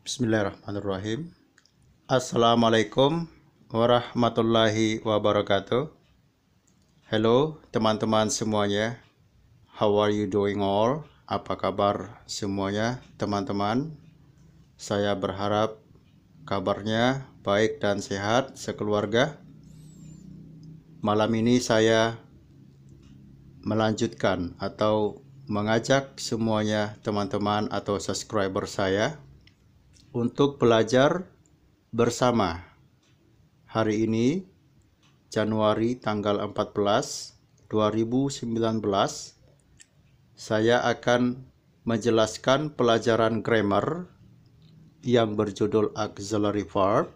Bismillahirrahmanirrahim. Assalamualaikum warahmatullahi wabarakatuh. Hello teman-teman semuanya. How are you doing all? Apa kabar semuanya teman-teman? Saya berharap kabarnya baik dan sehat sekeluarga. Malam ini saya melanjutkan atau mengajak semuanya teman-teman atau subscriber saya untuk belajar bersama. Hari ini Januari tanggal 14 2019 saya akan menjelaskan pelajaran grammar yang berjudul auxiliary verb.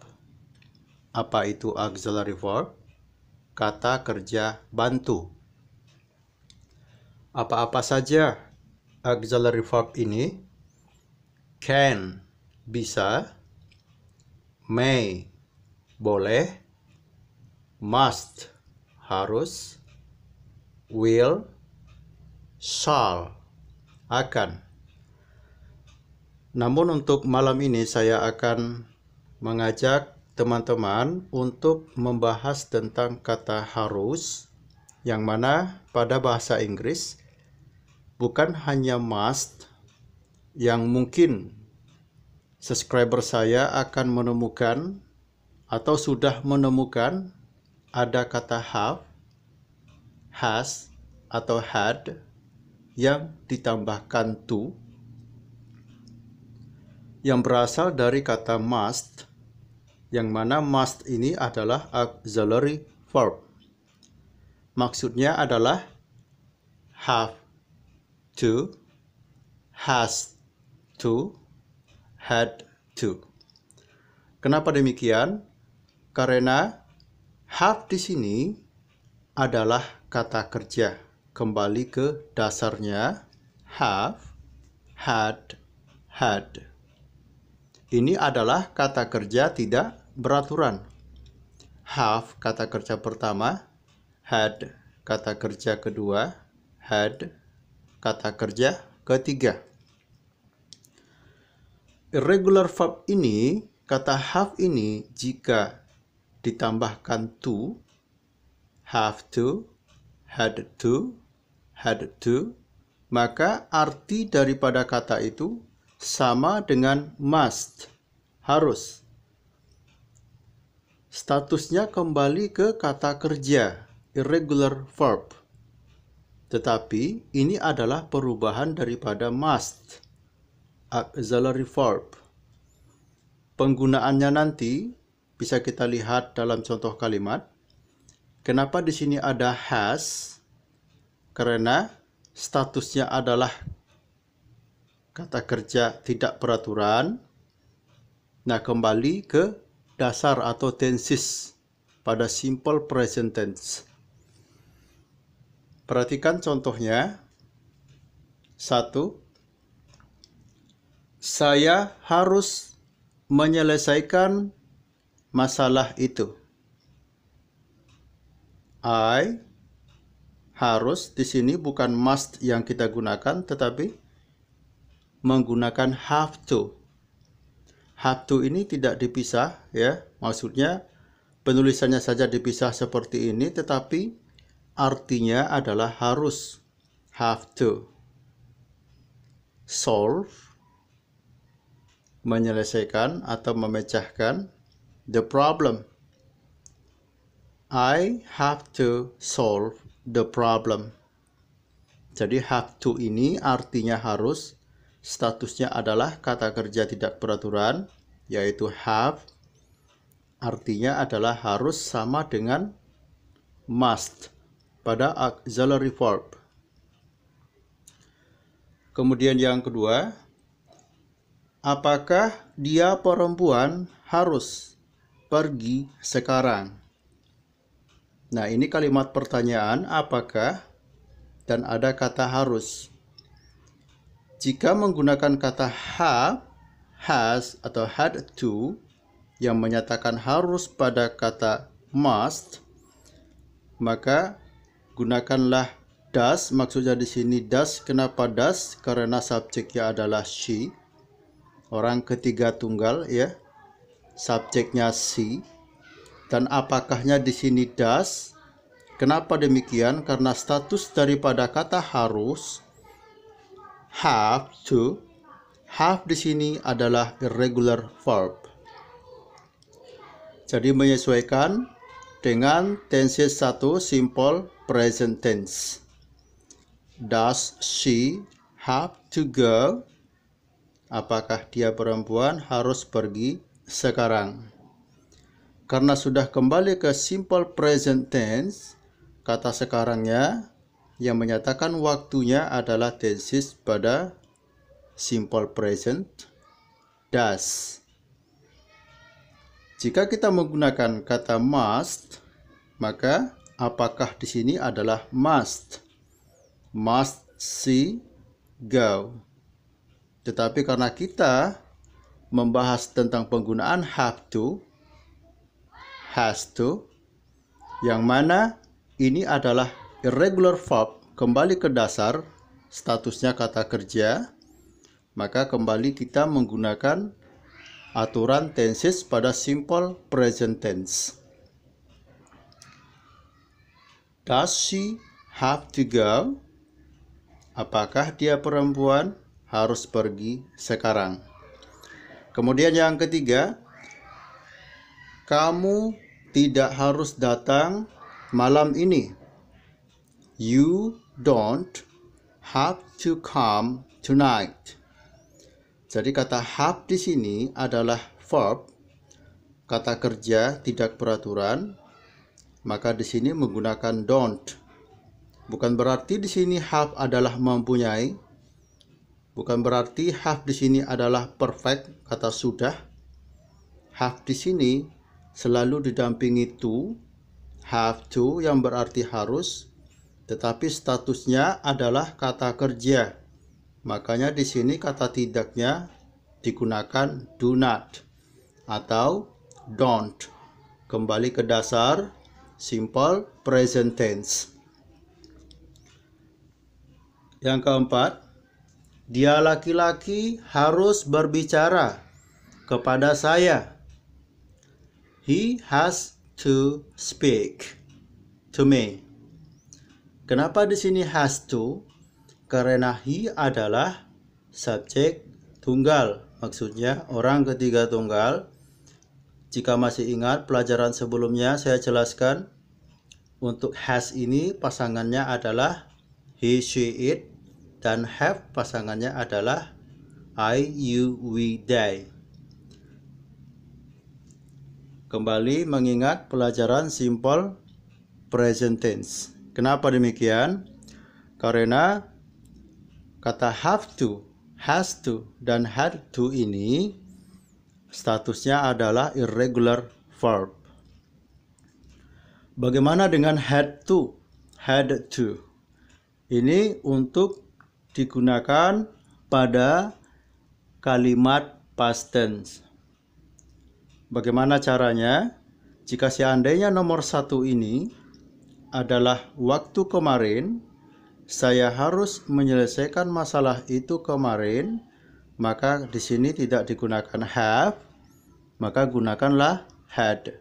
Apa itu auxiliary verb? Kata kerja bantu. Apa-apa saja auxiliary verb ini? Can, bisa, may, boleh, must, harus, will, shall, akan. Namun untuk malam ini saya akan mengajak teman-teman untuk membahas tentang kata harus, yang mana pada bahasa Inggris bukan hanya must yang mungkin subscriber saya akan menemukan atau sudah menemukan ada kata have, has, atau had yang ditambahkan to yang berasal dari kata must, yang mana must ini adalah auxiliary verb. Maksudnya adalah have to, has to, had to. Kenapa demikian? Karena have di sini adalah kata kerja. Kembali ke dasarnya, have, had, had. Ini adalah kata kerja tidak beraturan. Have kata kerja pertama, had kata kerja kedua, had kata kerja ketiga. Irregular verb ini, kata have ini jika ditambahkan to, have to, had to, maka arti daripada kata itu sama dengan must, harus. Statusnya kembali ke kata kerja, irregular verb. Tetapi ini adalah perubahan daripada must, auxiliary verb. Penggunaannya nanti bisa kita lihat dalam contoh kalimat. Kenapa di sini ada has? Karena statusnya adalah kata kerja tidak beraturan. Nah, kembali ke dasar atau tenses pada simple present tense. Perhatikan contohnya. 1. Saya harus menyelesaikan masalah itu. I harus di sini bukan must yang kita gunakan, tetapi menggunakan have to. Have to ini tidak dipisah, ya. Maksudnya penulisannya saja dipisah seperti ini, tetapi artinya adalah harus. Have to. Solve, menyelesaikan atau memecahkan the problem. I have to solve the problem. Jadi have to ini artinya harus, statusnya adalah kata kerja tidak beraturan, yaitu have, artinya adalah harus sama dengan must pada auxiliary verb. Kemudian yang kedua, apakah dia perempuan harus pergi sekarang? Nah, ini kalimat pertanyaan, apakah, dan ada kata harus. Jika menggunakan kata have, has, atau had to, yang menyatakan harus pada kata must, maka gunakanlah does. Maksudnya di sini does. Kenapa does? Karena subjeknya adalah she. orang ketiga tunggal ya. Subjeknya she. Dan apakahnya di sini does? Kenapa demikian? Karena status daripada kata harus, have to. Have di sini adalah irregular verb. Jadi menyesuaikan dengan tenses 1 simple present tense. Does she have to go? Apakah dia perempuan harus pergi sekarang? Karena sudah kembali ke simple present tense, kata sekarangnya yang menyatakan waktunya adalah tenses pada simple present does. Jika kita menggunakan kata must, maka apakah di sini adalah must? Must she go? Tetapi karena kita membahas tentang penggunaan have to, has to, yang mana ini adalah irregular verb, kembali ke dasar, statusnya kata kerja, maka kembali kita menggunakan aturan tenses pada simple present tense. Does she have to go? Apakah dia perempuan harus pergi sekarang? Kemudian yang ketiga, kamu tidak harus datang malam ini. You don't have to come tonight. Jadi kata have di sini adalah verb, kata kerja tidak beraturan, maka di sini menggunakan don't. Bukan berarti di sini have adalah mempunyai. Bukan berarti have di sini adalah perfect, kata sudah. Have di sini selalu didampingi to, have to yang berarti harus, tetapi statusnya adalah kata kerja. Makanya di sini kata tidaknya digunakan do not atau don't. Kembali ke dasar simple present tense. Yang keempat, dia laki-laki harus berbicara kepada saya. He has to speak to me. Kenapa di sini has to? Karena he adalah subjek tunggal, maksudnya orang ketiga tunggal. Jika masih ingat pelajaran sebelumnya saya jelaskan, untuk has ini pasangannya adalah he, she, it, dan have pasangannya adalah I, you, we, they. Kembali mengingat pelajaran simple present tense. Kenapa demikian? Karena kata have to, has to, dan had to ini statusnya adalah irregular verb. Bagaimana dengan had to? Had to. Ini untuk digunakan pada kalimat past tense. Bagaimana caranya? Jika seandainya nomor 1 ini adalah waktu kemarin, saya harus menyelesaikan masalah itu kemarin, maka di sini tidak digunakan have, maka gunakanlah had.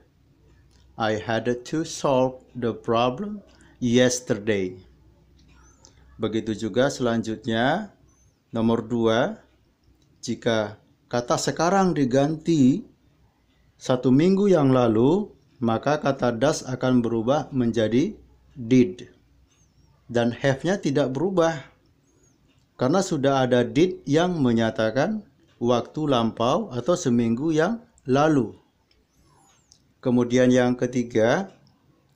I had to solve the problem yesterday. Begitu juga selanjutnya, nomor 2, jika kata sekarang diganti 1 minggu yang lalu, maka kata does akan berubah menjadi did. Dan have-nya tidak berubah, karena sudah ada did yang menyatakan waktu lampau atau seminggu yang lalu. Kemudian yang ketiga,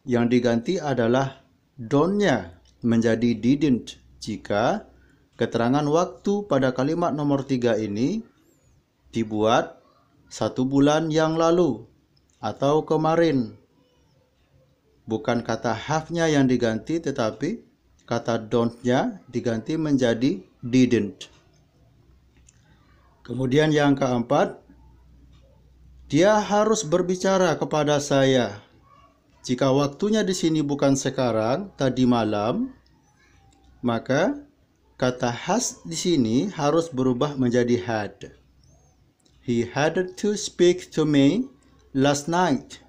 yang diganti adalah don't-nya menjadi didn't jika keterangan waktu pada kalimat nomor 3 ini dibuat 1 bulan yang lalu atau kemarin. Bukan kata have-nya yang diganti, tetapi kata don't-nya diganti menjadi didn't. Kemudian yang keempat, dia harus berbicara kepada saya. Jika waktunya di sini bukan sekarang, tadi malam, maka kata has di sini harus berubah menjadi had. He had to speak to me last night.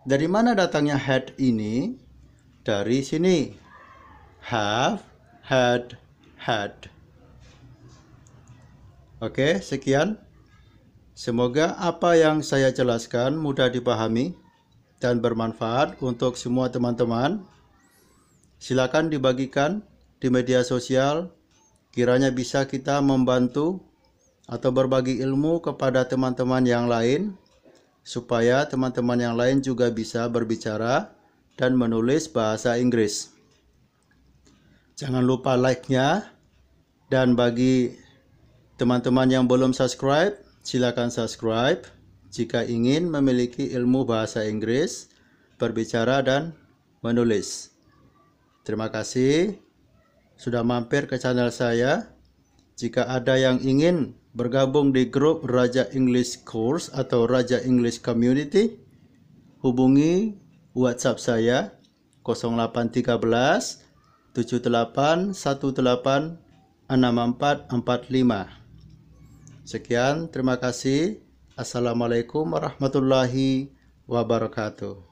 Dari mana datangnya had ini? Dari sini. Have, had, had. Oke, sekian. Semoga apa yang saya jelaskan mudah dipahami dan bermanfaat untuk semua teman-teman. Silakan dibagikan di media sosial, kiranya bisa kita membantu atau berbagi ilmu kepada teman-teman yang lain, supaya teman-teman yang lain juga bisa berbicara dan menulis bahasa Inggris. Jangan lupa like-nya, dan bagi teman-teman yang belum subscribe, silakan subscribe jika ingin memiliki ilmu bahasa Inggris, berbicara dan menulis. Terima kasih sudah mampir ke channel saya. Jika ada yang ingin bergabung di grup Raja English Course atau Raja English Community, hubungi WhatsApp saya 0813 7818 6445. Sekian, terima kasih. Assalamualaikum warahmatullahi wabarakatuh.